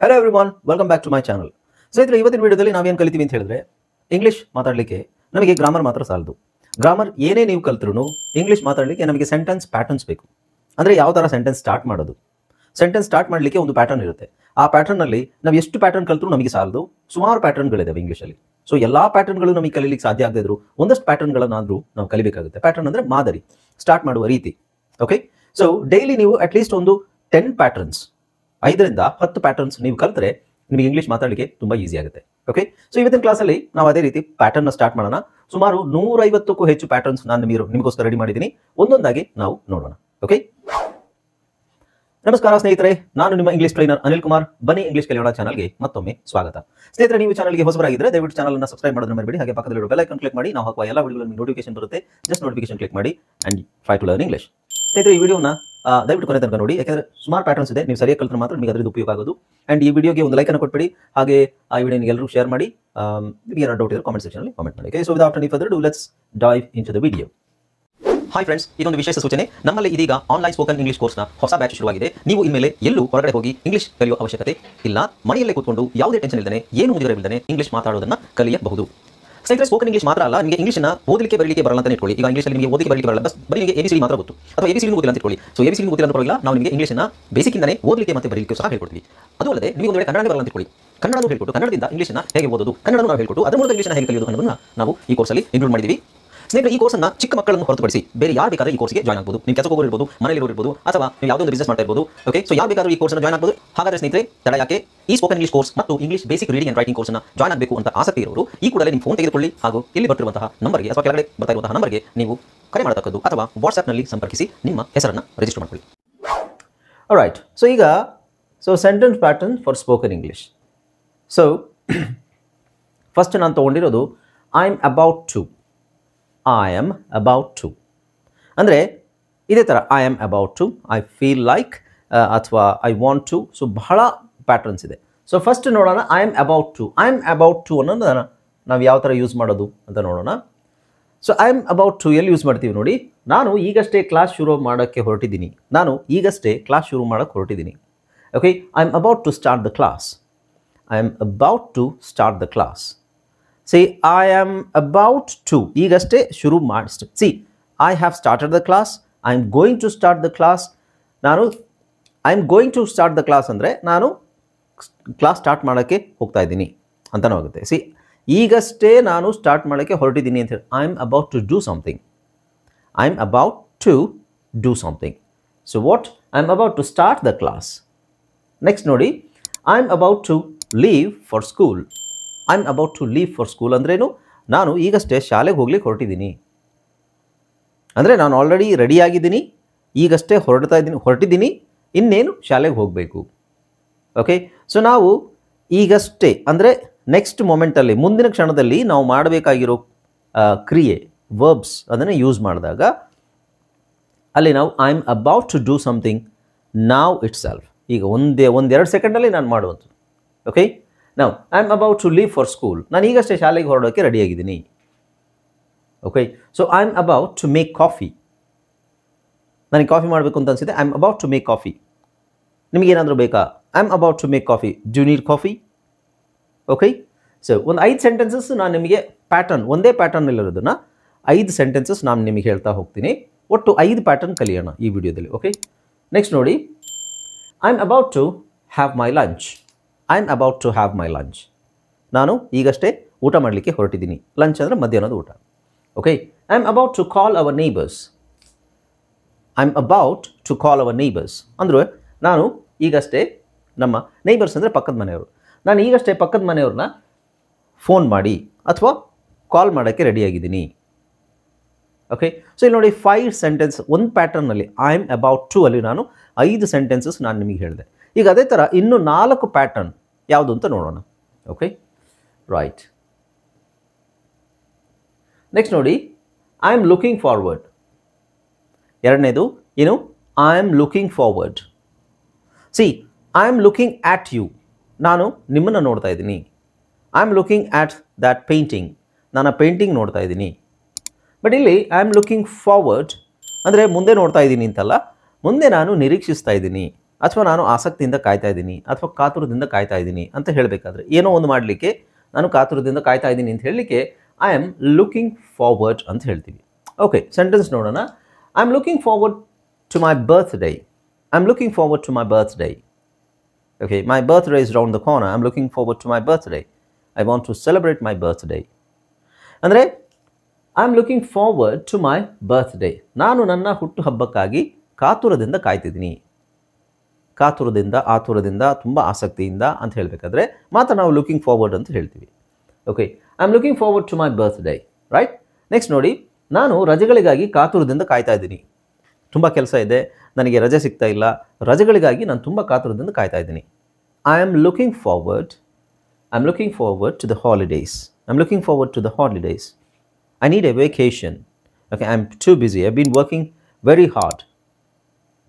Hello everyone, welcome back to my channel. ಸ್ನೇಹಿತರೆ, ಇವತ್ತಿನ ವಿಡಿಯೋದಲ್ಲಿ ನಾವೇನು ಕಲಿತೀವಿ ಅಂತ ಹೇಳಿದ್ರೆ, ಇಂಗ್ಲಿಷ್ ಮಾತಾಡಲಿಕ್ಕೆ ನಮಗೆ ಗ್ರಾಮರ್ ಮಾತ್ರ ಸಾಲದು. ಗ್ರಾಮರ್ ಏನೇ ನೀವು ಕಲ್ತ್ರೂ ಇಂಗ್ಲಿಷ್ ಮಾತಾಡಲಿಕ್ಕೆ ನಮಗೆ ಸೆಂಟೆನ್ಸ್ ಪ್ಯಾಟರ್ನ್ಸ್ ಬೇಕು. ಅಂದರೆ ಯಾವ ಥರ ಸೆಂಟೆನ್ಸ್ ಸ್ಟಾರ್ಟ್ ಮಾಡೋದು, ಸೆಂಟೆನ್ಸ್ ಸ್ಟಾರ್ಟ್ ಮಾಡಲಿಕ್ಕೆ ಒಂದು ಪ್ಯಾಟರ್ನ್ ಇರುತ್ತೆ. ಆ ಪ್ಯಾಟರ್ನಲ್ಲಿ ನಾವು ಎಷ್ಟು ಪ್ಯಾಟರ್ನ್ ಕಲ್ತ್ರೂ ನಮಗೆ ಸಾಲದು. ಸುಮಾರು ಪ್ಯಾಟರ್ನ್ಗಳಿದ್ದಾವೆ ಇಂಗ್ಲೀಷಲ್ಲಿ. ಸೊ ಎಲ್ಲ ಪ್ಯಾಟರ್ನ್ಗಳು ನಮಗೆ ಕಲೀಲಿಕ್ಕೆ ಸಾಧ್ಯ ಆಗದೇ ಇದ್ರು ಒಂದಷ್ಟು ಪ್ಯಾಟರ್ನ್ಗಳನ್ನಾದರೂ ನಾವು ಕಲಿಬೇಕಾಗುತ್ತೆ. ಪ್ಯಾಟರ್ನ್ ಅಂದರೆ ಮಾದರಿ, ಸ್ಟಾರ್ಟ್ ಮಾಡುವ ರೀತಿ. ಓಕೆ, ಸೊ ಡೈಲಿ ನೀವು ಅಟ್ಲೀಸ್ಟ್ ಒಂದು 10 ಪ್ಯಾಟರ್ನ್ಸ್, 5 ರಿಂದ 10 ಪ್ಯಾಟರ್ನ್ಸ್ ನೀವು ಕಲ್ತ್ರೆ ನಿಮಗೆ ಇಂಗ್ಲೀಷ್ ಮಾತಾಡಲಿಕ್ಕೆ ತುಂಬ ಈಸಿ ಆಗುತ್ತೆ. ಓಕೆ, ಸೊ ಇವತ್ತಿನ ಕ್ಲಾಸಲ್ಲಿ ನಾವು ಅದೇ ರೀತಿ ಪ್ಯಾಟರ್ನ್ ಸ್ಟಾರ್ಟ್ ಮಾಡೋಣ. ಸುಮಾರು 150ಕ್ಕೂ ಹೆಚ್ಚು ಪ್ಯಾಟರ್ನ್ಸ್ ನಾನು ನಿಮಗೋಸ್ಕರ ರೆಡಿ ಮಾಡಿದ್ದೀನಿ. ಒಂದೊಂದಾಗಿ ನಾವು ನೋಡೋಣ. ಓಕೆ, ನಮಸ್ಕಾರ ಸ್ನೇಹಿತರೆ, ನಾನು ನಿಮ್ಮ ಇಂಗ್ಲಿಷ್ ಟ್ರೈನರ್ ಅನಿಲ್ ಕುಮಾರ್. ಬನ್ನಿ ಇಂಗ್ಲಿಷ್ ಕಲಿಯೋಣ ಚಾನಲ್ಗೆ ಮತ್ತೊಮ್ಮೆ ಸ್ವಾಗತ. ಸ್ನೇಹಿತರೆ, ನೀವು ಚಾನಲ್ಗೆ ಹೊಸಬರಾಗಿದ್ದರೆ ದಯವಿಟ್ಟು ಚಾನಲ್ ಅನ್ನು ಸಬ್ಸ್ಕ್ರೈಬ್ ಮಾಡೋದನ್ನ ಮರಿಬೇಡಿ. ಹಾಗೆ ಪಕ್ಕದಲ್ಲಿರೋ ಬೆಲ್ ಐಕಾನ್ ಕ್ಲಿಕ್ ಮಾಡಿ. ನಾವು ಹಾಕುವ ಎಲ್ಲ ವಿಡಿಯೋಗಳನ್ನು ನೋಟಿಫಿಕೇಶನ್ ಬರುತ್ತೆ. ಜಸ್ಟ್ ನೋಟಿಫಿಕೇಶನ್ ಕ್ಲಿಕ್ ಮಾಡಿ and try to learn English. ಸ್ನೇಹಿತರೆ, ಈ ವಿಡಿಯೋನ ದಯವಿಟ್ಟು ಕೊನೆ ತನಕ ನೋಡಿ, ಯಾಕಂದ್ರೆ ಸುಮಾರು ಪ್ಯಾಟರ್ನ್ಸ್ ಇದೆ. ನೀವು ಸರಿಯಾಗಿ ಕಲ್ತ್ರೆ ಮಾತ್ರ ನಿಮಗೆ ಅದರಿಂದ ಉಪಯೋಗ ಆಗೋದು. ಅಂಡ್ ಈ ವಿಡಿಯೋಗೆ ಒಂದು ಲೈಕ್ ಅನ್ನು ಕೊಟ್ಬಿಡಿ. ಹಾಗೆ ಆ ವಿಡಿಯೋನಿಗೆ ಎಲ್ಲರೂ ಶೇರ್ ಮಾಡಿ. ನಿಮಗೆ ಏನಾದ್ರು ಡೌಟ್ ಇದ್ರೆ ಕಾಮೆಂಟ್ ಸೆಕ್ಷನ್ ಅಲ್ಲಿ ಕಾಮೆಂಟ್ ಮಾಡಿ. So without any further do let's dive into the video. Hi friends, ಇದೊಂದು ವಿಶೇಷ ಸೂಚನೆ. ನಮ್ಮಲ್ಲಿ ಇದೀಗ ಆನ್ಲೈನ್ ಸ್ಪೋಕನ್ ಇಂಗ್ಲಿಷ್ ಕೋರ್ಸ್ನ ಹೊಸ ಬ್ಯಾಚ್ ಶುರುವಾಗಿದೆ. ನೀವು ಇನ್ಮೇಲೆ ಎಲ್ಲೂ ಹೊರಗಡೆ ಹೋಗಿ ಇಂಗ್ಲಿಷ್ ಕಲಿಯುವ ಅವಶ್ಯಕತೆ ಇಲ್ಲ. ಮನೆಯಲ್ಲೇ ಕೂತ್ಕೊಂಡು ಯಾವುದೇ ಟೆನ್ಷನ್ ಇಲ್ಲದೆ, ಏನು ಮುಗಿದರೆ ಇಲ್ಲದೆ ಇಂಗ್ಲಿಷ್ ಮಾತಾಡೋದನ್ನ ಕಲಿಯಬಹುದು. ಸ್ನೇಹಿತರೆ, ಸ್ಪೋಕನ್ ಇಂಗ್ಲಿಷ್ ಮಾತ್ರ ಅಲ್ಲ, ನಿಮಗೆ ಇಂಗ್ಲಿಷ್ನ ಓದಲಿಕ್ಕೆ ಬರಲಿಕ್ಕೆ ಬರಲ್ಲ ಅಂತ ಇಟ್ಕೊಳ್ಳಿ. ಈಗ ಇಂಗ್ಲಿಷಲ್ಲಿ ನಿಮಗೆ ಓದಲಿಕ್ಕೆ ಬರಲಿಕ್ಕೆ ಬರಲ್ಲ, ಬರೀ ನಿಮಗೆ ABCD ಮಾತ್ರ ಗೊತ್ತು, ಅಥವಾ ABCD ಗೊತ್ತಿಲ್ಲ ಅಂತ ಇಟ್ಕೊಳ್ಳಿ. ಸೊ ABCD ಗೊತ್ತಿಲ್ಲ ಅಂತ ಪರವಾಗಿಲ್ಲ, ನಾವು ನಿಮಗೆ ಇಂಗ್ಲಿಷ್ನ ಬೇಸಿಕ್ಕಿಂದನೇ ಓದಲಿಕ್ಕೆ ಮತ್ತು ಬರಲಿಕ್ಕೆ ಸಹ ಹೇಳ್ಕೊಡ್ತೀವಿ. ಅದು ಅಲ್ಲದೆ ನಿಮಗೆ ಒಂದು ವೇಳೆ ಕನ್ನಡ ಬರಲ್ಲ ಅಂತ ಇಟ್ಕೊಳ್ಳಿ, ಕನ್ನಡನೂ ಹೇಳ್ಕೊಟ್ಟು ಕನ್ನಡದಿಂದ ಇಂಗ್ಲಿಷ್ನ ಹೇಗೆ ಓದೋದು, ಕನ್ನಡನೂ ನಾವು ಹೇಳ್ಕೊಟ್ಟು ಅದರ ಮೂಲಕ ಇಂಗ್ಲಿಷ್ನ ಹೇಗೆ ಕಲಿಯೋದು ಅನ್ನೋದನ್ನ ನಾವು ಈ ಕೋರ್ಸಲ್ಲಿ ಇನ್ಕ್ಲೂಡ್ ಮಾಡಿದ್ದೀವಿ. ಸ್ನೇಹಿತರೆ, ಈ ಕೋರ್ಸ್ನ ಚಿಕ್ಕ ಮಕ್ಕಳನ್ನು ಹೊರತುಪಡಿಸಿ ಬೇರೆ ಯಾರು ಬೇಕಾದ್ರೆ ಈ ಕೋರ್ಸ್ಗೆ ಜಾಯ್ನ್ ಆಗಬಹುದು. ನೀವು ಕೆಲಸ ಹೋಗೋರು ಇರ್ಬೋದು, ಮನೆಯಲ್ಲಿ ಇರ್ಬೋದು, ಅಥವಾ ನೀವು ಯಾವುದೋ ಒಂದು ಬಿಸ್ನೆಸ್ ಮಾಡ್ತಾ ಇರ್ಬೋದು. ಓಕೆ, ಸೊ ಯಾರು ಬೇಕಾದ್ರೂ ಈ ಕೋರ್ಸ್ನ ಜಾಯ್ನ್ ಆಗಬಹುದು. ಹಾಗಾದ್ರೆ ಸ್ನೇಹಿತರೆ, ತಡ ಯಾಕೆ? ಈ ಸ್ಪೋಕನ್ ಇಂಗ್ಲಿಷ್ ಕೋರ್ಸ್ ಮತ್ತು English basic reading and writing ಕೋರ್ಸ್ನ ಜಾಯ್ನ್ ಆಗಬೇಕು ಅಂತ ಆಸಕ್ತಿ ಇರೋರು ಈ ಕೂಡಲೇ ನಿಮ್ಮ ಫೋನ್ ತೆಗೆದುಕೊಳ್ಳಿ. ಹಾಗೂ ಇಲ್ಲಿ ಬರ್ತಿರುವಂತಹ ನಂಬರ್ಗೆ ಅಥವಾ ಕೆಳಗಡೆ ಬರ್ತಾ ಇರುವಂತಹ ನಂಬರ್ಗೆ ನೀವು ಕರೆ ಮಾಡತಕ್ಕದ್ದು, ಅಥವಾ ವಾಟ್ಸ್ಆ್ಯಪ್ನಲ್ಲಿ ಸಂಪರ್ಕಿಸಿ ನಿಮ್ಮ ಹೆಸರನ್ನು ರಿಜಿಸ್ಟರ್ ಮಾಡಿಕೊಳ್ಳಿ. ಆಲ್ರೈಟ್, ಸೊ ಈಗ sentence pattern for spoken English. So first ನಾನು ತೊಗೊಂಡಿರೋದು I am about to. I am about to ಅಂದರೆ ಇದೇ ಥರ I am about to, I feel like, ಅಥವಾ ಐ ವಾಂಟ್ ಟು. ಸೊ ಬಹಳ ಪ್ಯಾಟರ್ನ್ಸ್ ಇದೆ. ಸೊ ಫಸ್ಟ್ ನೋಡೋಣ, I am about to. I am about to ಅನ್ನೋದನ್ನು ನಾವು ಯಾವ ಥರ ಯೂಸ್ ಮಾಡೋದು ಅಂತ ನೋಡೋಣ. So I am about to ಎಲ್ಲಿ ಯೂಸ್ ಮಾಡ್ತೀವಿ ನೋಡಿ. ನಾನು ಈಗಷ್ಟೇ ಕ್ಲಾಸ್ ಶುರು ಮಾಡೋಕ್ಕೆ ಹೊರಟಿದ್ದೀನಿ. Okay, I am about to start the class. I am about to start the class. See, I am about to. ಈಗಷ್ಟೇ ಶುರು ಮಾಡಿ. See, I have started the class. I am going to start the class. I am going to start the class ಅಂದರೆ ನಾನು class start ಮಾಡೋಕ್ಕೆ ಹೋಗ್ತಾ ಇದ್ದೀನಿ ಅಂತಲೂ ಆಗುತ್ತೆ. See, ಈಗಷ್ಟೇ ನಾನು ಸ್ಟಾರ್ಟ್ ಮಾಡೋಕ್ಕೆ ಹೊರಟಿದ್ದೀನಿ ಅಂತ ಹೇಳಿ I am about to do something. I am about to do something. So what? I am about to start the class. Next ನೋಡಿ, I am about to leave for school. I am about to leave for school ಅಂದ್ರೇನು? ನಾನು ಈಗಷ್ಟೇ ಶಾಲೆಗೆ ಹೋಗ್ಲಿಕ್ಕೆ ಹೊರಟಿದ್ದೀನಿ. ಅಂದರೆ ನಾನು already ರೆಡಿಯಾಗಿದ್ದೀನಿ, ಈಗಷ್ಟೇ ಹೊರಟಿದ್ದೀನಿ, ಇನ್ನೇನು ಶಾಲೆಗೆ ಹೋಗಬೇಕು. ಓಕೆ, ಸೊ ನಾವು ಈಗಷ್ಟೇ ಅಂದರೆ ನೆಕ್ಸ್ಟ್ ಮೊಮೆಂಟಲ್ಲಿ, ಮುಂದಿನ ಕ್ಷಣದಲ್ಲಿ ನಾವು ಮಾಡಬೇಕಾಗಿರೋ ಕ್ರಿಯೆ, ವರ್ಬ್ಸ್, ಅದನ್ನು ಯೂಸ್ ಮಾಡಿದಾಗ ಅಲ್ಲಿ ನಾವು I am about to do something now itself. ಈಗ ಒಂದೆರಡು ಸೆಕೆಂಡಲ್ಲಿ ನಾನು ಮಾಡುವಂಥದ್ದು. Okay, now I am about to leave for school. ನಾನು ಈಗಷ್ಟೇ ಶಾಲೆಗೆ ಹೊರಡೋಕ್ಕೆ ರೆಡಿಯಾಗಿದ್ದೀನಿ. Okay, so I am about to make coffee. ನನಗೆ ಕಾಫಿ ಮಾಡಬೇಕು ಅಂತ ಅನಿಸಿದೆ. I am about to make coffee. ನಿಮಗೇನಾದರೂ ಬೇಕಾ? I am about to make coffee. Do you need coffee? Okay, so ಒಂದು 5 ಸೆಂಟೆನ್ಸಸ್ ನಾನು ನಿಮಗೆ ಒಂದೇ ಪ್ಯಾಟರ್ನಲ್ಲಿರೋದನ್ನು 5 ಸೆಂಟೆನ್ಸಸ್ ನಾನು ನಿಮಗೆ ಹೇಳ್ತಾ ಹೋಗ್ತೀನಿ. ಒಟ್ಟು 5 ಪ್ಯಾಟರ್ನ್ ಕಲಿಯೋಣ ಈ ವಿಡಿಯೋದಲ್ಲಿ. ಓಕೆ, ನೆಕ್ಸ್ಟ್ ನೋಡಿ, I am about to have my lunch. I am about to have my lunch. ನಾನು ಈಗಷ್ಟೇ ಊಟ ಮಾಡಲಿಕ್ಕೆ ಹೊರಟಿದ್ದೀನಿ. ಲಂಚ್ ಅಂದರೆ ಮಧ್ಯಾಹ್ನದ ಊಟ. Okay, I am about to call our neighbours. I am about to call our neighbours ಅಂದರೆ ನಾನು ಈಗಷ್ಟೇ ನಮ್ಮ ನೇಬರ್ಸ್ ಅಂದರೆ ಪಕ್ಕದ ಮನೆಯವರು. ನಾನು ಈಗಷ್ಟೇ ಪಕ್ಕದ ಮನೆಯವ್ರನ್ನ ಫೋನ್ ಮಾಡಿ ಅಥವಾ ಕಾಲ್ ಮಾಡೋಕ್ಕೆ ರೆಡಿಯಾಗಿದ್ದೀನಿ. ಓಕೆ, ಸೊ ಇಲ್ಲಿ ನೋಡಿ 5 ಸೆಂಟೆನ್ಸ್ ಒಂದು ಪ್ಯಾಟರ್ನಲ್ಲಿ. ಐ ಆಮ್ ಅಬೌಟ್ ಟು ಅಲ್ಲಿ ನಾನು 5 ಸೆಂಟೆನ್ಸಸ್ ನಾನು ನಿಮಗೆ ಹೇಳಿದೆ. ಈಗ ಅದೇ ಥರ ಇನ್ನೂ 4 ಪ್ಯಾಟರ್ನ್ ಯಾವುದು ಅಂತ ನೋಡೋಣ. Okay, right. ನೆಕ್ಸ್ಟ್ ನೋಡಿ, ಐ ಆಮ್ ಲುಕಿಂಗ್ ಫಾರ್ವರ್ಡ್. ಎರಡನೇದು ಏನು? I am looking forward. See, I am looking at you. ನಾನು ನಿಮ್ಮನ್ನು ನೋಡ್ತಾ ಇದ್ದೀನಿ. I am looking at that painting. ನಾನು ಆ ಪೇಂಟಿಂಗ್ ನೋಡ್ತಾ ಇದ್ದೀನಿ. ಬಟ್ ಇಲ್ಲಿ ಐ ಆಮ್ ಲುಕಿಂಗ್ ಫಾರ್ವರ್ಡ್ ಅಂದರೆ ಮುಂದೆ ನೋಡ್ತಾ ಇದ್ದೀನಿ ಅಂತಲ್ಲ, ಮುಂದೆ ನಾನು ನಿರೀಕ್ಷಿಸ್ತಾ ಇದ್ದೀನಿ ಅಥವಾ ನಾನು ಆಸಕ್ತಿಯಿಂದ ಕಾಯ್ತಾ ಇದ್ದೀನಿ ಅಥವಾ ಕಾತುರದಿಂದ ಕಾಯ್ತಾ ಇದ್ದೀನಿ ಅಂತ ಹೇಳಬೇಕಾದ್ರೆ ಏನೋ ಒಂದು ಮಾಡಲಿಕ್ಕೆ ನಾನು ಕಾತುರದಿಂದ ಕಾಯ್ತಾ ಇದ್ದೀನಿ ಅಂತ ಹೇಳಲಿಕ್ಕೆ ಐ ಆಮ್ ಲುಕಿಂಗ್ ಫಾರ್ವರ್ಡ್ ಅಂತ ಹೇಳ್ತೀವಿ. ಓಕೆ, ಸೆಂಟೆನ್ಸ್ ನೋಡೋಣ. I am looking forward to my birthday. I am looking forward to my birthday. Okay, my birthday is round the corner. I am looking forward to my birthday. I want to celebrate my birthday. ಅಂದರೆ I am looking forward to my birthday. ನಾನು ನನ್ನ ಹುಟ್ಟುಹಬ್ಬಕ್ಕಾಗಿ ಕಾತುರದಿಂದ ಕಾಯ್ತಿದ್ದೀನಿ. ಕಾತುರದಿಂದ, ಆತುರದಿಂದ, ತುಂಬ ಆಸಕ್ತಿಯಿಂದ ಅಂತ ಹೇಳಬೇಕಾದ್ರೆ ಮಾತ್ರ ನಾವು ಲುಕಿಂಗ್ ಫಾರ್ವರ್ಡ್ ಅಂತ ಹೇಳ್ತೀವಿ. Okay, I am looking forward to my birthday, right. Next ನೋಡಿ, ನಾನು ರಜೆಗಳಿಗಾಗಿ ಕಾತುರದಿಂದ ಕಾಯ್ತಾ ಇದ್ದೀನಿ. ತುಂಬ ಕೆಲಸ ಇದೆ, ನನಗೆ ರಜೆ ಸಿಗ್ತಾ ಇಲ್ಲ, ರಜೆಗಳಿಗಾಗಿ ನಾನು ತುಂಬ ಕಾತುರದಿಂದ ಕಾಯ್ತಾ ಇದ್ದೀನಿ. I am looking forward to the holidays. I am looking forward to the holidays. I need a vacation. Okay, I am too busy. I been working very hard.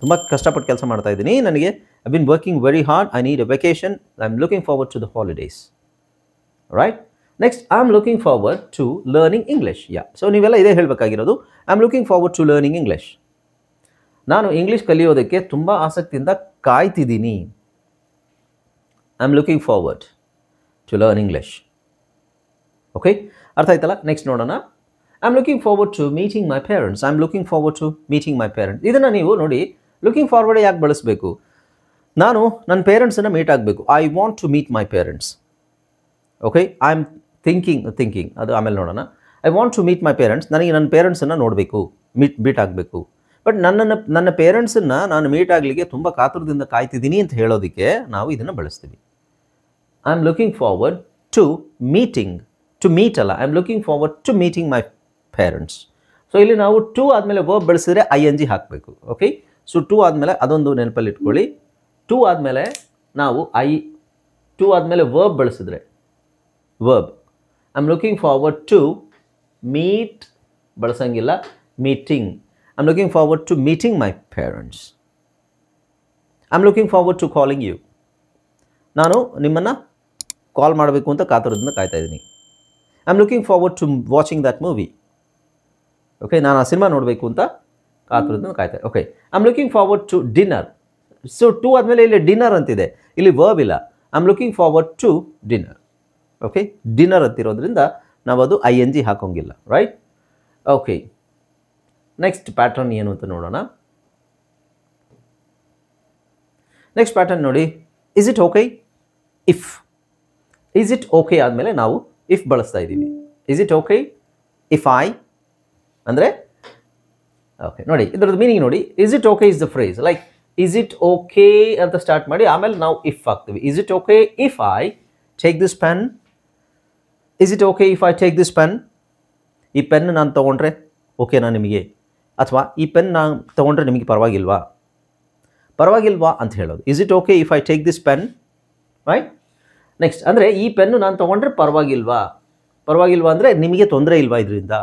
ತುಂಬ ಕಷ್ಟಪಟ್ಟು ಕೆಲಸ ಮಾಡ್ತಾ ಇದ್ದೀನಿ, ನನಗೆ I been working very hard. I need a vacation. I am looking forward to the holidays, right. Next, I am looking forward to learning English. So ನೀವೆಲ್ಲ ಇದೇ ಹೇಳಬೇಕಾಗಿರೋದು. I am looking forward to learning English. ನಾನು English ಕಲಿಯೋದಕ್ಕೆ ತುಂಬ ಆಸಕ್ತಿಯಿಂದ ಕಾಯ್ತಿದ್ದೀನಿ. I am looking forward to learn English. Okay, ಅರ್ಥ ಆಯ್ತಲ್ಲ. ನೆಕ್ಸ್ಟ್ ನೋಡೋಣ. I am looking forward to meeting my parents. I am looking forward to meeting my parents. ಇದನ್ನು ನೀವು ನೋಡಿ, ಲುಕಿಂಗ್ ಫಾರ್ವರ್ಡ್ ಯಾಕೆ ಬಳಸಬೇಕು? ನಾನು ನನ್ನ ಪೇರೆಂಟ್ಸನ್ನು ಮೀಟ್ ಆಗಬೇಕು. I want to meet my parents. Okay, I am thinking ಅದು ಆಮೇಲೆ ನೋಡೋಣ. I want to meet my parents. ನನಗೆ ನನ್ನ ಪೇರೆಂಟ್ಸನ್ನು ನೋಡಬೇಕು, ಮೀಟ್ ಆಗಬೇಕು. ಬಟ್ ನನ್ನ ಪೇರೆಂಟ್ಸನ್ನು ನಾನು ಮೀಟ್ ಆಗಲಿಕ್ಕೆ ತುಂಬ ಕಾತುರದಿಂದ ಕಾಯ್ತಿದ್ದೀನಿ ಅಂತ ಹೇಳೋದಕ್ಕೆ ನಾವು ಇದನ್ನು ಬಳಸ್ತೀವಿ. I am looking forward to meeting. To meet ಅಲ್ಲ, I am looking forward to meeting my parents. So ಇಲ್ಲಿ ನಾವು ಟು ಆದಮೇಲೆ ವರ್ಬ್ ಬಳಸಿದ್ರೆ ING ಹಾಕಬೇಕು. ಓಕೆ, ಸೊ ಟು ಆದಮೇಲೆ ಅದೊಂದು ನೆನಪಲ್ಲಿ ಇಟ್ಕೊಳ್ಳಿ. ಟು ಆದಮೇಲೆ ನಾವು ಟು ಆದಮೇಲೆ ವರ್ಬ್ ಬಳಸಿದ್ರೆ verb. I am looking forward to meet ಬಳಸಂಗಿಲ್ಲ, meeting. I am looking forward to meeting my parents. I am looking forward to calling you. ನಾನು ನಿಮ್ಮನ್ನು ಕಾಲ್ ಮಾಡಬೇಕು ಅಂತ ಕಾತುರದಿಂದ ಕಾಯ್ತಾ ಇದ್ದೀನಿ. I am looking forward to watching that movie. Okay, ನಾನು ಆ ಸಿನಿಮಾ ನೋಡಬೇಕು ಅಂತ ಕಾತುರದಿಂದ ಕಾಯ್ತಾ. Okay, I am looking forward to dinner. So to ಆದಮೇಲೆ ಇಲ್ಲಿ ಡಿನ್ನರ್ ಅಂತಿದೆ, ಇಲ್ಲಿ ವರ್ಬ್ ಇಲ್ಲ. I am looking forward to dinner. Okay, dinner ಅಂತಿರೋದ್ರಿಂದ ನಾವು ಅದು ING ಹಾಕೋಂಗಿಲ್ಲ, ರೈಟ್. ಓಕೆ, ನೆಕ್ಸ್ಟ್ ಪ್ಯಾಟರ್ನ್ ಏನು ಅಂತ ನೋಡೋಣ. ನೆಕ್ಸ್ಟ್ ಪ್ಯಾಟರ್ನ್ ನೋಡಿ, is it okay if. Is it okay ಆದಮೇಲೆ ನಾವು ಇಫ್ ಬಳಸ್ತಾ ಇದ್ದೀವಿ. Is it okay if I ಅಂದರೆ, ಓಕೆ ನೋಡಿ ಇದರದ್ದು ಮೀನಿಂಗ್ ನೋಡಿ. Is it okay is the phrase. Like is it okay ಅಂತ ಸ್ಟಾರ್ಟ್ ಮಾಡಿ ಆಮೇಲೆ ನಾವು ಇಫ್ ಹಾಕ್ತೀವಿ. Is it okay if I take this pen. Is it okay if I take this pen. ಈ ಪೆನ್ ನಾನು ತೊಗೊಂಡ್ರೆ ಓಕೆನಾ ನಿಮಗೆ? ಅಥವಾ ಈ ಪೆನ್ ನಾನು ತೊಗೊಂಡ್ರೆ ನಿಮಗೆ ಪರವಾಗಿಲ್ವಾ ಅಂತ ಹೇಳೋದು. Is it okay if I take this pen, right. Next ಅಂದರೆ ಈ ಪೆನ್ನು ನಾನು ತೊಗೊಂಡ್ರೆ ಪರವಾಗಿಲ್ವಾ ಅಂದರೆ ನಿಮಗೆ ತೊಂದರೆ ಇಲ್ವಾ ಇದರಿಂದ.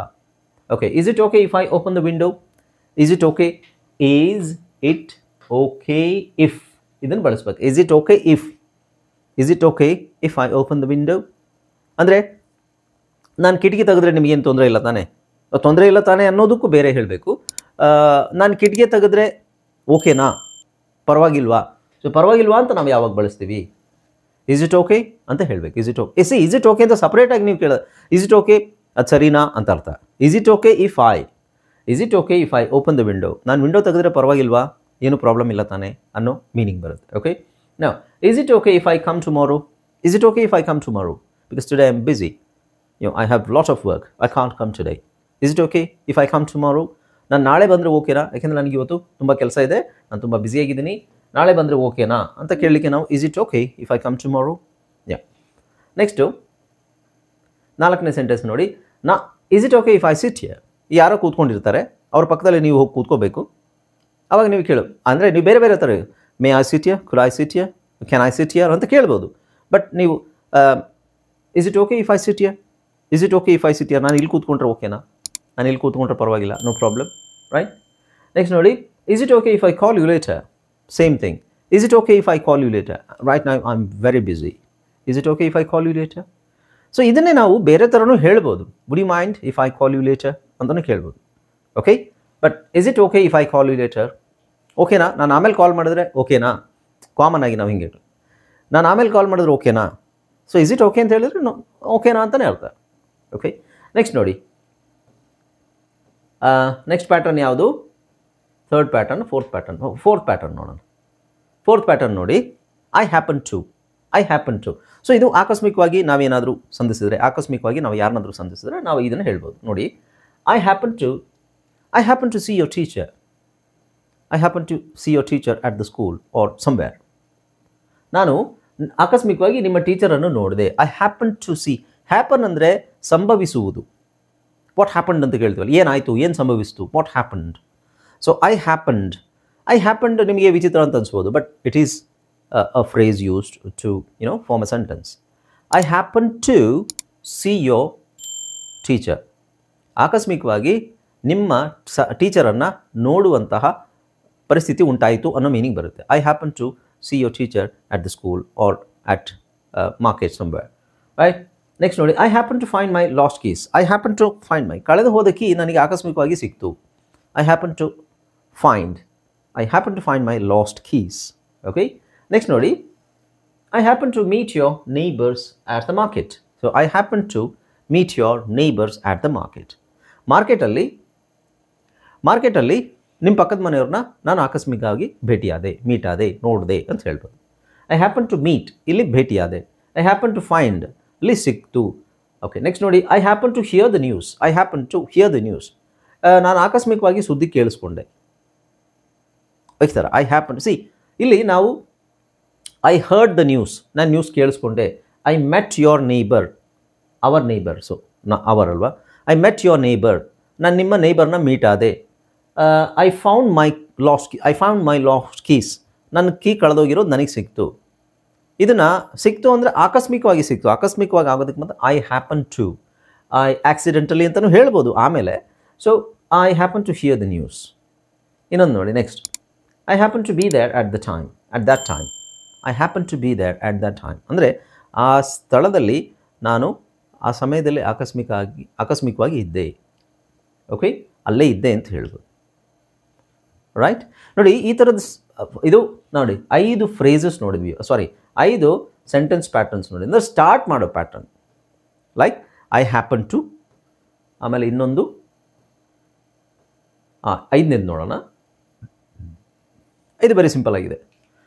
Okay, is it okay if I open the window. Is it okay, is it okay if ಇದನ್ನು ಬಳಸ್ಬೇಕು. Is it okay if I open the window ಅಂದರೆ ನಾನು ಕಿಟಕಿ ತೆಗೆದ್ರೆ ನಿಮಗೇನು ತೊಂದರೆ ಇಲ್ಲ ತಾನೇ ಅನ್ನೋದಕ್ಕೂ ಬೇರೆ ಹೇಳಬೇಕು. ನಾನು ಕಿಟಕಿ ತೆಗೆದ್ರೆ ಓಕೆನಾ, ಪರವಾಗಿಲ್ವಾ. ಸೊ ಪರವಾಗಿಲ್ವಾ ಅಂತ ನಾವು ಯಾವಾಗ ಬಳಸ್ತೀವಿ? ಇಸ್ ಇಟ್ ಓಕೆ ಅಂತ ಹೇಳಬೇಕು. Is it okay is it okay ಅಂತ ಸಪ್ರೇಟಾಗಿ ನೀವು ಕೇಳೋದು. ಇಸ್ ಇಟ್ ಓಕೆ ಅದು ಸರಿನಾ ಅಂತ ಅರ್ಥ. Is it okay if I open the window. ನಾನು ವಿಂಡೋ ತೆಗೆದ್ರೆ ಪರವಾಗಿಲ್ವಾ, ಏನು ಪ್ರಾಬ್ಲಮ್ ಇಲ್ಲ ತಾನೇ ಅನ್ನೋ ಮೀನಿಂಗ್ ಬರುತ್ತೆ. Okay, now is it okay if I come tomorrow. Is it okay if I come tomorrow because today I am busy. I have lot of work. I can't come today. Is it okay if I come tomorrow. ನಾನು ನಾಳೆ ಬಂದರೆ ಓಕೆನಾ, ಯಾಕೆಂದರೆ ನನಗೆ ಇವತ್ತು ತುಂಬ ಕೆಲಸ ಇದೆ, ನಾನು ತುಂಬ ಬ್ಯುಸಿಯಾಗಿದ್ದೀನಿ, ನಾಳೆ ಬಂದರೆ ಓಕೆನಾ ಅಂತ ಕೇಳಲಿಕ್ಕೆ ನಾವು is it okay if I come tomorrow. Next 4ನೇ ಸೆಂಟೆನ್ಸ್ ನೋಡಿ. Is it okay if I sit here. ಯಾರೋ ಕೂತ್ಕೊಂಡಿರ್ತಾರೆ, ಅವ್ರ ಪಕ್ಕದಲ್ಲಿ ನೀವು ಹೋಗಿ ಕೂತ್ಕೋಬೇಕು. ಅವಾಗ ನೀವು ಕೇಳು, ಅಂದರೆ ನೀವು ಬೇರೆ ಬೇರೆ ಥರ may I sit here, could I sit here, can I sit here ಅಂತ ಕೇಳ್ಬೋದು. ಬಟ್ ನೀವು is it okay if I sit here, is it okay if I sit here, ನಾನು ಇಲ್ಲಿ ಕೂತ್ಕೊಂಡ್ರೆ ಓಕೆನಾ, ನಾನು ಇಲ್ಲಿ ಕೂತ್ಕೊಂಡ್ರೆ ಪರವಾಗಿಲ್ಲ, ನೋ ಪ್ರಾಬ್ಲಮ್, ರೈಟ್. ನೆಕ್ಸ್ಟ್ ನೋಡಿ, is it okay if I call you later. Same thing. Is it okay if I call you later, right now I am very busy. Is it okay if I call you later. So ಇದನ್ನೇ ನಾವು ಬೇರೆ ಥರನೂ ಹೇಳ್ಬೋದು. Would you mind if I call you later ಅಂತಲೂ ಕೇಳ್ಬೋದು. Okay, but is it okay if I call you later, ಓಕೆನಾ, ನಾನು ಆಮೇಲೆ ಕಾಲ್ ಮಾಡಿದ್ರೆ ಓಕೆನಾ, ಕಾಮನ್ ಆಗಿ ನಾವು ಹಿಂಗೆ ನಾನು ಆಮೇಲೆ ಕಾಲ್ ಮಾಡಿದ್ರೆ ಓಕೆನಾ, ಸೊ ಇಸ್ ಇಟ್ ಓಕೆ ಅಂತ ಹೇಳಿದ್ರೆ ನೋ ಓಕೆನಾ ಅಂತಲೇ ಅರ್ಥ. ಓಕೆ, ನೆಕ್ಸ್ಟ್ ನೋಡಿ, ನೆಕ್ಸ್ಟ್ ಪ್ಯಾಟರ್ನ್ ಯಾವುದು? ಥರ್ಡ್ ಪ್ಯಾಟರ್ನ್, ಫೋರ್ತ್ ಪ್ಯಾಟರ್ನ್ ನೋಡೋಣ. ಫೋರ್ತ್ ಪ್ಯಾಟರ್ನ್ ನೋಡಿ, ಐ ಹ್ಯಾಪನ್ ಟು. ಸೊ ಇದು ಆಕಸ್ಮಿಕವಾಗಿ ನಾವೇನಾದರೂ ಸಂಧಿಸಿದರೆ, ಆಕಸ್ಮಿಕವಾಗಿ ನಾವು ಯಾರನ್ನಾದರೂ ಸಂಧಿಸಿದ್ರೆ ನಾವು ಇದನ್ನು ಹೇಳ್ಬೋದು. ನೋಡಿ, I happen to see your teacher. I happen to see your teacher at the school or somewhere. ನಾನು ಆಕಸ್ಮಿಕವಾಗಿ ನಿಮ್ಮ ಟೀಚರನ್ನು ನೋಡಿದೆ. I happen to see. Happen ಅಂದರೆ ಸಂಭವಿಸುವುದು. ವಾಟ್ ಹ್ಯಾಪನ್ಡ್ ಅಂತ ಕೇಳ್ತೀವಲ್ಲ, ಏನಾಯಿತು, ಏನು ಸಂಭವಿಸಿತು, what happened. So I happened ನಿಮಗೆ ವಿಚಿತ್ರ ಅಂತ ಅನ್ಸ್ಬೋದು, but it is a phrase used to form a sentence. I happen to see your teacher. ಆಕಸ್ಮಿಕವಾಗಿ ನಿಮ್ಮ ಟೀಚರನ್ನು ನೋಡುವಂತಹ ಪರಿಸ್ಥಿತಿ ಉಂಟಾಯಿತು ಅನ್ನೋ ಮೀನಿಂಗ್ ಬರುತ್ತೆ. I happen to see your teacher at the school or at market somewhere, right. Next ನೋಡಿ, I happen to find my lost keys. I happen to find my, ಕಳೆದು ಹೋದ ಕೀ ನನಗೆ ಆಕಸ್ಮಿಕವಾಗಿ ಸಿಕ್ತು. I happen to find my lost keys. Okay, next ನೋಡಿ, I happen to meet your neighbours at the market. So I happen to meet your neighbours at the market. ಮಾರ್ಕೆಟಲ್ಲಿ ನಿಮ್ಮ ಪಕ್ಕದ ಮನೆಯವ್ರನ್ನ ನಾನು ಆಕಸ್ಮಿಕವಾಗಿ ಮೀಟ್ ಆದೆ, ನೋಡಿದೆ ಅಂತ ಹೇಳ್ಬೋದು. ಐ ಹ್ಯಾಪನ್ ಟು ಮೀಟ್, ಇಲ್ಲಿ ಭೇಟಿಯಾದೆ. ಐ ಹ್ಯಾಪನ್ ಟು ಫೈಂಡ್, ಇಲ್ಲಿ ಸಿಕ್ತು. ಓಕೆ, ನೆಕ್ಸ್ಟ್ ನೋಡಿ, I happen to hear the news. ನಾನು ಆಕಸ್ಮಿಕವಾಗಿ ಸುದ್ದಿ ಕೇಳಿಸ್ಕೊಂಡೆ. ಈ ಥರ ಐ ಹ್ಯಾಪನ್ ಟು ಸಿ, ಇಲ್ಲಿ ನಾವು ಐ ಹರ್ಡ್ ದ ನ್ಯೂಸ್, ನಾನು ನ್ಯೂಸ್ ಕೇಳಿಸ್ಕೊಂಡೆ. I met your neighbour, our neighbour, so ಅವರಲ್ವಾ. ಐ ಮೆಟ್ ಯೋರ್ ನೇಬರ್, ನಾನು ನಿಮ್ಮ ನೇಬರ್ನ ಮೀಟ್ ಆದೆ. I found my lost keys, ನನ್ನ ಕೀ ಕಳೆದೋಗಿರೋದು ನನಗೆ ಸಿಕ್ತು. ಇದನ್ನು ಸಿಕ್ತು ಅಂದರೆ ಆಕಸ್ಮಿಕವಾಗಿ ಸಿಕ್ತು. ಆಕಸ್ಮಿಕವಾಗಿ ಆಗೋದಕ್ಕೆ ಮತ್ತು I happen to, I accidentally ಅಂತಲೂ ಹೇಳ್ಬೋದು ಆಮೇಲೆ. So I happen to hear the news. ಇನ್ನೊಂದು ನೋಡಿ, next, I happen to be there at that time. I happen to be there at that time ಅಂದರೆ ಆ ಸ್ಥಳದಲ್ಲಿ ನಾನು ಆ ಸಮಯದಲ್ಲಿ ಆಕಸ್ಮಿಕವಾಗಿ ಇದ್ದೆ. ಓಕೆ, ಅಲ್ಲೇ ಇದ್ದೆ ಅಂತ ಹೇಳ್ಬೋದು, ರೈಟ್. ನೋಡಿ, ಈ ಥರದ ಇದು ನೋಡಿ 5 ಫ್ರೇಸಸ್ ನೋಡಿದ್ವಿ, 5 ಸೆಂಟೆನ್ಸ್ ಪ್ಯಾಟರ್ನ್ಸ್ ನೋಡಿ. ಅಂದರೆ ಸ್ಟಾರ್ಟ್ ಮಾಡೋ pattern like I happen to, ಆಮೇಲೆ ಇನ್ನೊಂದು 5ನೇದು ನೋಡೋಣ. ಇದು ವೆರಿ ಸಿಂಪಲ್ ಆಗಿದೆ.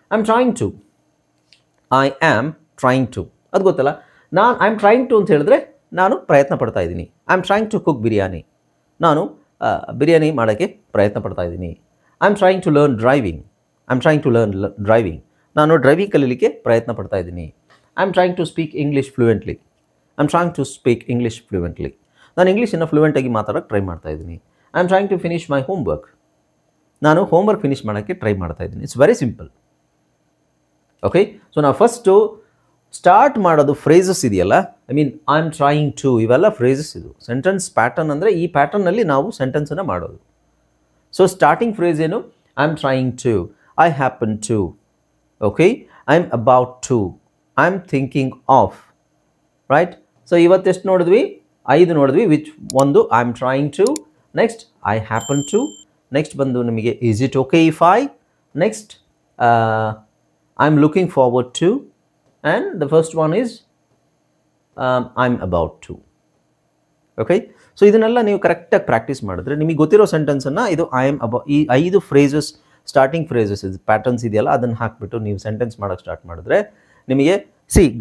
ಐ ಆಮ್ ಟ್ರೈಂಗ್ ಟು, ಅದು ಗೊತ್ತಲ್ಲ. ಐ ಆಮ್ ಟ್ರೈಂಗ್ ಟು ಅಂತ ಹೇಳಿದ್ರೆ ನಾನು ಪ್ರಯತ್ನ ಪಡ್ತಾ ಇದ್ದೀನಿ. I am trying to cook biryani, ನಾನು ಬಿರಿಯಾನಿ ಮಾಡೋಕ್ಕೆ ಪ್ರಯತ್ನ ಪಡ್ತಾ ಇದ್ದೀನಿ. I am trying to learn driving, ನಾನು ಡ್ರೈವಿಂಗ್ ಕಲೀಲಿಕ್ಕೆ ಪ್ರಯತ್ನ ಪಡ್ತಾ ಇದ್ದೀನಿ. I am trying to speak English fluently, ನಾನು ಇಂಗ್ಲೀಷನ್ನು ಫ್ಲೂಯೆಂಟಾಗಿ ಮಾತಾಡೋಕ್ಕೆ ಟ್ರೈ ಮಾಡ್ತಾ ಇದ್ದೀನಿ. I am trying to finish my homework, ನಾನು ಹೋಮ್ವರ್ಕ್ ಫಿನಿಷ್ ಮಾಡೋಕ್ಕೆ ಟ್ರೈ ಮಾಡ್ತಾ ಇದ್ದೀನಿ. It's very simple. Okay, so ನಾವು ಫಸ್ಟು ಸ್ಟಾರ್ಟ್ ಮಾಡೋದು ಫ್ರೇಸಸ್ ಇದೆಯಲ್ಲ, ಐ ಆಮ್ ಟ್ರೈಂಗ್ ಟು, ಇವೆಲ್ಲ ಫ್ರೇಸಸ್. ಇದು ಸೆಂಟೆನ್ಸ್ ಪ್ಯಾಟರ್ನ್ ಅಂದರೆ ಈ ಪ್ಯಾಟರ್ನಲ್ಲಿ ನಾವು ಸೆಂಟೆನ್ಸನ್ನು ಮಾಡೋದು. ಸೊ ಸ್ಟಾರ್ಟಿಂಗ್ ಫ್ರೇಸ್ ಏನು? I am trying to, I happen to, okay, I am about to, I am thinking of, right. So ಇವತ್ತೆಷ್ಟು ನೋಡಿದ್ವಿ? 5 ನೋಡಿದ್ವಿ. ಒಂದು I am trying to, next I happen to, next ಬಂದು ನಿಮಗೆ is it okay if I, next I am looking forward to, and the first one is I am about to. Okay, so ಇದನ್ನೆಲ್ಲ ನೀವು ಕರೆಕ್ಟಾಗಿ practice ಮಾಡಿದ್ರೆ ನಿಮಗೆ ಗೊತ್ತಿರೋ ಸೆಂಟೆನ್ಸನ್ನು ಇದು ಈ 5 ಫ್ರೇಸಸ್ ಸ್ಟಾರ್ಟಿಂಗ್ ಫ್ರೇಸಸ್ ಪ್ಯಾಟರ್ನ್ಸ್ ಇದೆಯಲ್ಲ ಅದನ್ನು ಹಾಕಿಬಿಟ್ಟು ನೀವು ಸೆಂಟೆನ್ಸ್ ಮಾಡೋಕ್ಕೆ ಸ್ಟಾರ್ಟ್ ಮಾಡಿದ್ರೆ ನಿಮಗೆ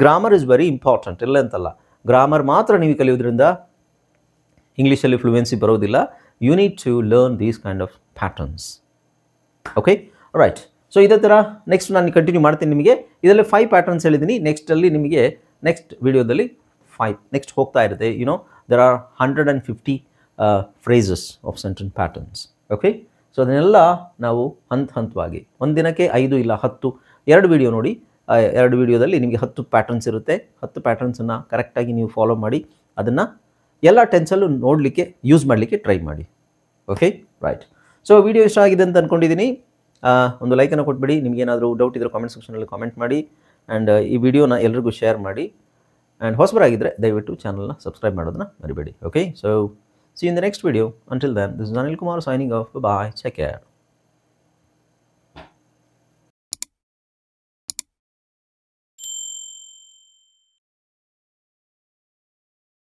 ಗ್ರಾಮರ್ ಇಸ್ ವೆರಿ ಇಂಪಾರ್ಟೆಂಟ್. ಇಲ್ಲ ಅಂತಲ್ಲ, ಗ್ರಾಮರ್ ಮಾತ್ರ ನೀವು ಕಲಿಯೋದ್ರಿಂದ ಇಂಗ್ಲೀಷಲ್ಲಿ ಫ್ಲೂಯೆನ್ಸಿ ಬರೋದಿಲ್ಲ. You need to learn these kind of patterns. Okay, right. So ಇದೇ ಥರ ನೆಕ್ಸ್ಟ್ ನಾನು ಕಂಟಿನ್ಯೂ ಮಾಡ್ತೀನಿ. ನಿಮಗೆ ಇದರಲ್ಲಿ 5 ಪ್ಯಾಟರ್ನ್ಸ್ ಹೇಳಿದ್ದೀನಿ. ನೆಕ್ಸ್ಟಲ್ಲಿ ನಿಮಗೆ ನೆಕ್ಸ್ಟ್ ವಿಡಿಯೋದಲ್ಲಿ 5 ನೆಕ್ಸ್ಟ್ ಹೋಗ್ತಾ ಇರುತ್ತೆ. there are 150 phrases of sentence patterns. Okay, so ಅದನ್ನೆಲ್ಲ ನಾವು ಹಂತವಾಗಿ ಒಂದು ದಿನಕ್ಕೆ 5 ಇಲ್ಲ 10 2 ವಿಡಿಯೋ ನೋಡಿ. 2 ವಿಡಿಯೋದಲ್ಲಿ ನಿಮಗೆ 10 ಪ್ಯಾಟರ್ನ್ಸ್ ಇರುತ್ತೆ. 10 ಪ್ಯಾಟರ್ನ್ಸನ್ನು ಕರೆಕ್ಟಾಗಿ ನೀವು ಫಾಲೋ ಮಾಡಿ ಅದನ್ನು ಎಲ್ಲ ಟೆನ್ಸಲ್ಲೂ ನೋಡಲಿಕ್ಕೆ ಯೂಸ್ ಮಾಡಲಿಕ್ಕೆ ಟ್ರೈ ಮಾಡಿ. Okay, right. ಸೊ ವಿಡಿಯೋ ಇಷ್ಟ ಆಗಿದೆ ಅಂತ ಅಂದ್ಕೊಂಡಿದ್ದೀನಿ. ಒಂದು ಲೈಕನ್ನು ಕೊಟ್ಬಿಡಿ. ನಿಮಗೇನಾದರೂ ಡೌಟ್ ಇದ್ದರೆ ಕಾಮೆಂಟ್ ಸೆಕ್ಷನಲ್ಲಿ ಕಾಮೆಂಟ್ ಮಾಡಿ, ಆ್ಯಂಡ್ ಈ ವಿಡಿಯೋನ ಎಲ್ರಿಗೂ ಶೇರ್ ಮಾಡಿ. ಆ್ಯಂಡ್ ಹೊಸಬರಾಗಿದ್ದರೆ ದಯವಿಟ್ಟು ಚಾನಲ್ನ ಸಬ್ಸ್ಕ್ರೈಬ್ ಮಾಡೋದನ್ನ ಮರಿಬೇಡಿ. Okay, so C in the next video. Until then, this is Anil Kumar signing off. Bye-bye. Take care.